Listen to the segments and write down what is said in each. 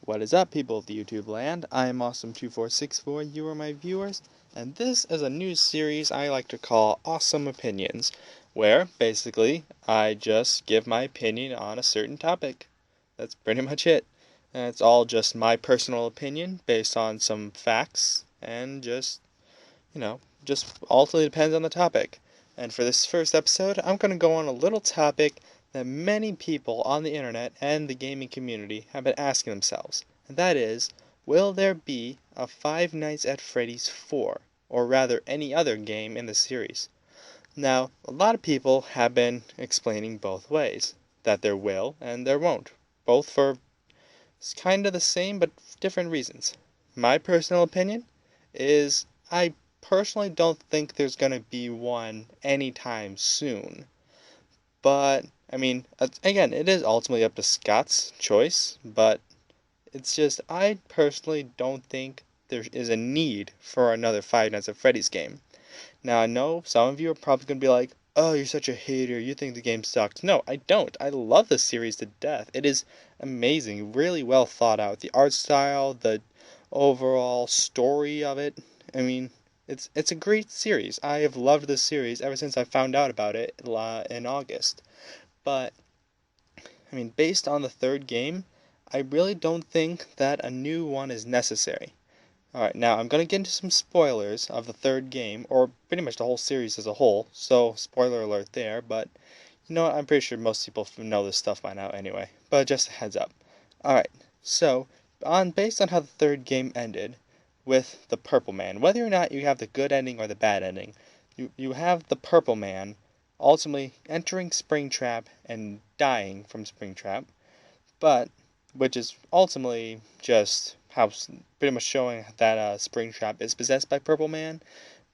What is up, people of the YouTube land? I am Awsome2464, you are my viewers, and this is a new series I like to call Awesome Opinions, where, basically, I just give my opinion on a certain topic. That's pretty much it. And it's all just my personal opinion, based on some facts, and just ultimately depends on the topic. And for this first episode, I'm going to go on a little topic that many people on the internet and the gaming community have been asking themselves. And that is, will there be a Five Nights at Freddy's 4? Or rather, any other game in the series? Now, a lot of people have been explaining both ways. That there will and there won't. Both for kind of the same but different reasons. My personal opinion is I personally don't think there's going to be one anytime soon. But, I mean, again, it is ultimately up to Scott's choice, but it's just, I personally don't think there is a need for another Five Nights at Freddy's game. Now, I know some of you are probably going to be like, oh, you're such a hater, you think the game sucks. No, I don't. I love the series to death. It is amazing, really well thought out. The art style, the overall story of it, I mean, it's a great series. I have loved this series ever since I found out about it in August. But, I mean, based on the third game, I really don't think that a new one is necessary. Alright, now I'm going to get into some spoilers of the third game, or pretty much the whole series as a whole, so spoiler alert there, but you know what, I'm pretty sure most people know this stuff by now anyway, but just a heads up. Alright, so, based on how the third game ended, with the Purple Man, whether or not you have the good ending or the bad ending, you have the Purple Man ultimately entering Springtrap and dying from Springtrap, but which is ultimately just how pretty much showing that Springtrap is possessed by Purple Man,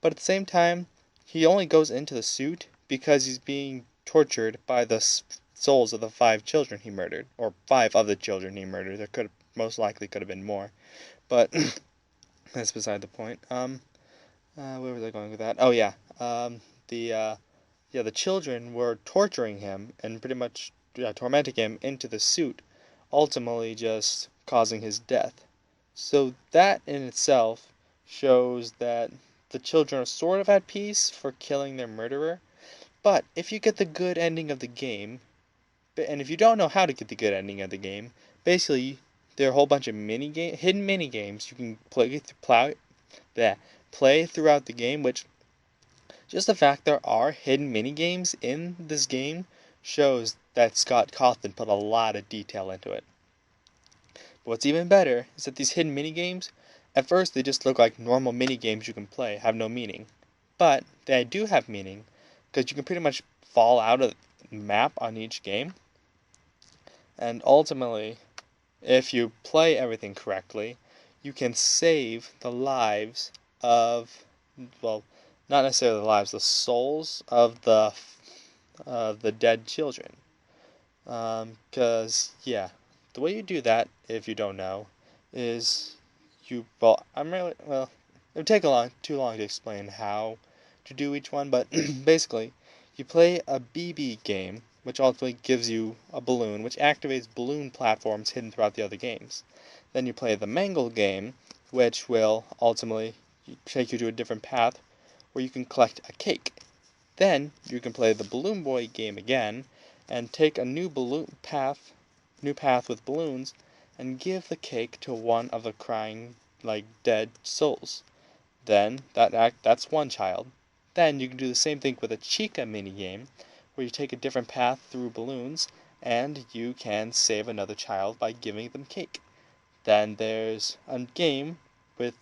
but at the same time, he only goes into the suit because he's being tortured by the souls of the 5 children he murdered, or 5 of the children he murdered. There most likely could have been more, but that's beside the point. Where was I going with that? Oh yeah, the children were torturing him and pretty much tormenting him into the suit, ultimately just causing his death. So that in itself shows that the children are sort of at peace for killing their murderer. But if you get the good ending of the game, and if you don't know how to get the good ending of the game, basically there are a whole bunch of hidden mini games you can play throughout the game, which just the fact there are hidden mini games in this game shows that Scott Cawthon put a lot of detail into it. But what's even better is that these hidden mini games, at first they just look like normal mini games you can play, have no meaning. But they do have meaning, because you can pretty much fall out of the map on each game. And ultimately, if you play everything correctly, you can save the lives of, well, not necessarily the lives, the souls of the dead children. Yeah, the way you do that, if you don't know, is it would take too long to explain how to do each one, but basically, you play a BB game, which ultimately gives you a balloon, which activates balloon platforms hidden throughout the other games. Then you play the Mangle game, which will ultimately take you to a different path, where you can collect a cake. Then you can play the Balloon Boy game again, and take a new path with balloons, and give the cake to one of the crying, dead souls. Then that's one child. Then you can do the same thing with a Chica minigame, where you take a different path through balloons, and you can save another child by giving them cake. Then there's a game with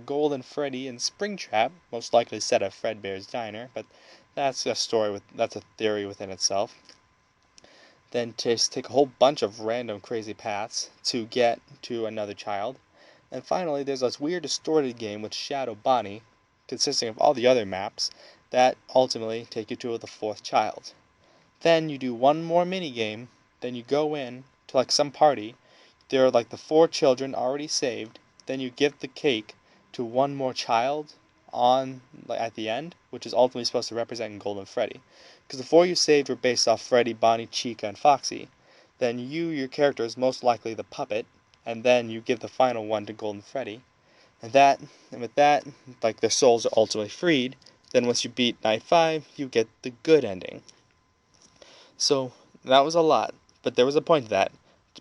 Golden Freddy and Springtrap, most likely set at Fredbear's Diner, but that's a theory within itself. Then just take a whole bunch of random crazy paths to get to another child. And finally, there's this weird distorted game with Shadow Bonnie, consisting of all the other maps, that ultimately take you to the 4th child. Then you do one more mini game, then you go in to some party, there are the 4 children already saved, then you give the cake to one more child at the end, which is ultimately supposed to represent Golden Freddy. Because the 4 you saved were based off Freddy, Bonnie, Chica, and Foxy. Then your character is most likely the puppet, and then you give the final one to Golden Freddy. And with that, like their souls are ultimately freed. Then once you beat Night 5, you get the good ending. So that was a lot, but there was a point to that.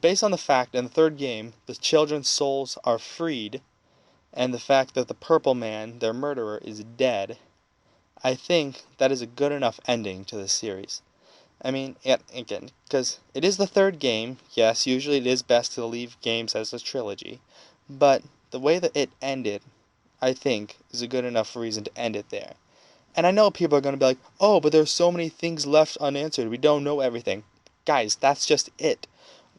Based on the fact in the third game, the children's souls are freed, and the fact that the Purple Man, their murderer, is dead, I think that is a good enough ending to the series. I mean, again, because it is the third game, yes, usually it is best to leave games as a trilogy, but the way that it ended, I think, is a good enough reason to end it there. And I know people are going to be like, oh, but there's so many things left unanswered, we don't know everything. Guys, that's just it.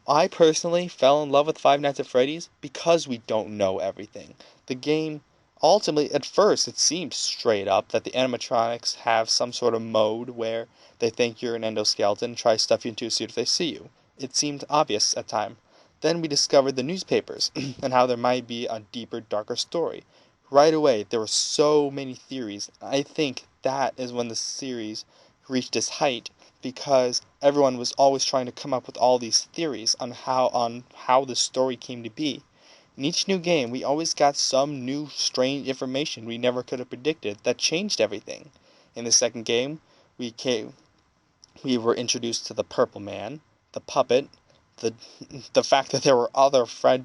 I personally fell in love with Five Nights at Freddy's because we don't know everything. The game, ultimately, at first, it seemed straight up that the animatronics have some sort of mode where they think you're an endoskeleton and try to stuff you into a suit if they see you. It seemed obvious at time. Then we discovered the newspapers and how there might be a deeper, darker story. Right away, there were so many theories. I think that is when the series reached its height because everyone was always trying to come up with all these theories on how the story came to be. In each new game, we always got some new strange information we never could have predicted that changed everything. In the second game, we were introduced to the Purple Man, the puppet, the the fact that there were other Freddy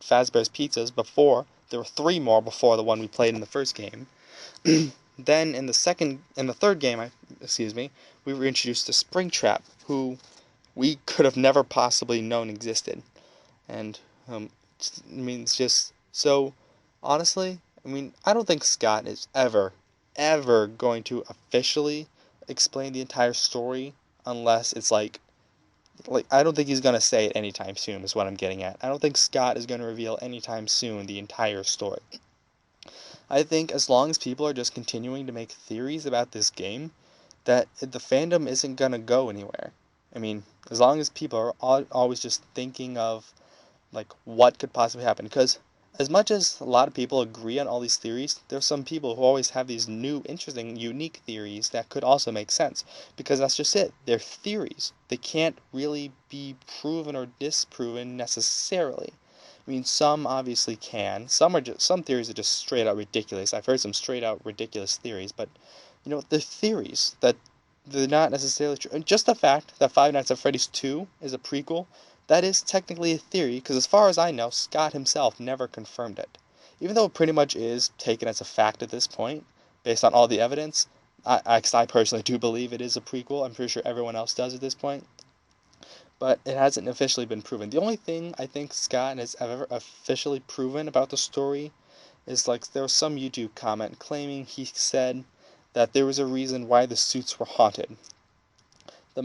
Fazbear's pizzas before. There were three more before the one we played in the first game. Then in the third game, we were introduced to Springtrap, who we could have never possibly known existed. And it's just so honestly, I don't think Scott is ever going to officially explain the entire story unless it's like I don't think he's gonna say it anytime soon. Is what I'm getting at. I don't think Scott is gonna reveal anytime soon the entire story. I think as long as people are just continuing to make theories about this game, that the fandom isn't going to go anywhere. As long as people are always just thinking of, like, what could possibly happen. Because as much as a lot of people agree on all these theories, there's some people who always have these new, interesting, unique theories that could also make sense. Because that's just it. They're theories. They can't really be proven or disproven necessarily. Some obviously can. Some theories are just straight out ridiculous. I've heard some straight out ridiculous theories, but they're theories that they're not necessarily true. And just the fact that Five Nights at Freddy's 2 is a prequel, that is technically a theory, because as far as I know, Scott himself never confirmed it. Even though it pretty much is taken as a fact at this point, based on all the evidence, I personally do believe it is a prequel. I'm pretty sure everyone else does at this point. But it hasn't officially been proven. The only thing I think Scott has ever officially proven about the story is, like, there was some YouTube comment claiming he said that there was a reason why the suits were haunted.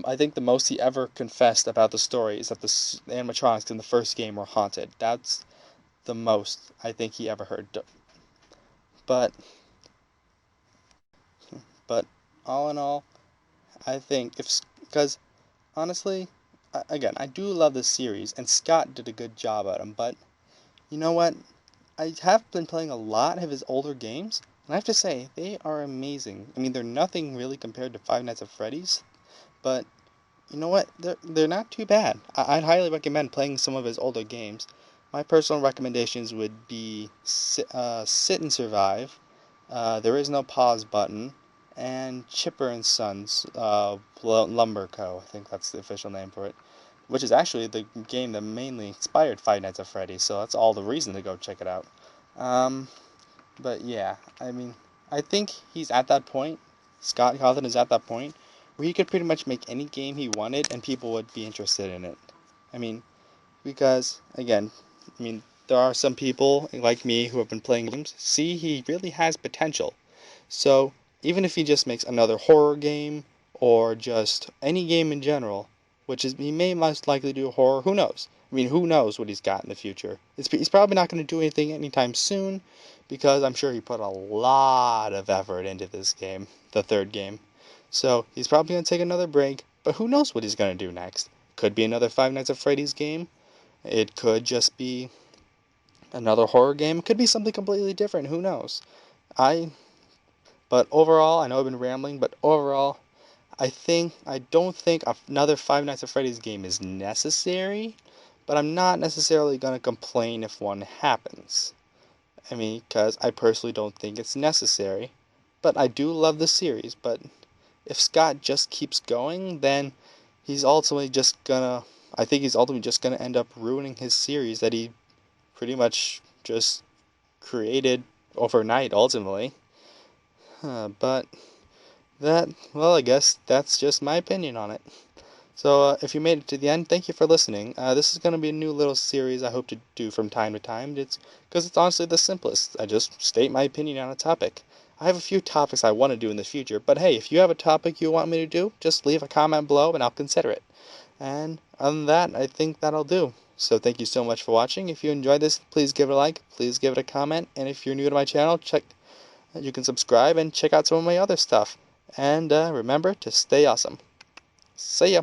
I think the most he ever confessed about the story is that the animatronics in the first game were haunted. That's the most I think he ever heard. But all in all, I think because honestly, again, I do love this series, and Scott did a good job at them, but you know what? I have been playing a lot of his older games, and I have to say, they are amazing. They're nothing really compared to Five Nights at Freddy's, but you know what? They're not too bad. I'd highly recommend playing some of his older games. My personal recommendations would be Sit and Survive, There Is No Pause Button, and Chipper and Sons Lumber Co. I think that's the official name for it, which is actually the game that mainly inspired Five Nights at Freddy's, so that's all the reason to go check it out. But yeah, I think he's at that point, Scott Cawthon is at that point, where he could pretty much make any game he wanted and people would be interested in it. Because, again, there are some people like me who have been playing games, see he really has potential. So, even if he just makes another horror game, or just any game in general, which is, he may most likely do horror, who knows? Who knows what he's got in the future? He's probably not going to do anything anytime soon, because I'm sure he put a lot of effort into this game, the third game. So, he's probably going to take another break, but who knows what he's going to do next? Could be another Five Nights at Freddy's game. It could just be another horror game. It could be something completely different. Who knows? But overall, I know I've been rambling, but overall, I don't think another Five Nights at Freddy's game is necessary, but I'm not necessarily going to complain if one happens. I mean, because I personally don't think it's necessary, but I do love the series. But if Scott just keeps going, then he's ultimately just gonna, I think he's ultimately just gonna end up ruining his series that he pretty much just created overnight, ultimately. But well, I guess that's just my opinion on it. So if you made it to the end, thank you for listening. This is going to be a new little series I hope to do from time to time. It's because it's honestly the simplest. I just state my opinion on a topic. I have a few topics I want to do in the future, but hey, if you have a topic you want me to do, just leave a comment below and I'll consider it. And other than that, I think that'll do. So thank you so much for watching. If you enjoyed this, please give it a like, please give it a comment, and if you're new to my channel, you can subscribe and check out some of my other stuff. And remember to stay awesome. See ya!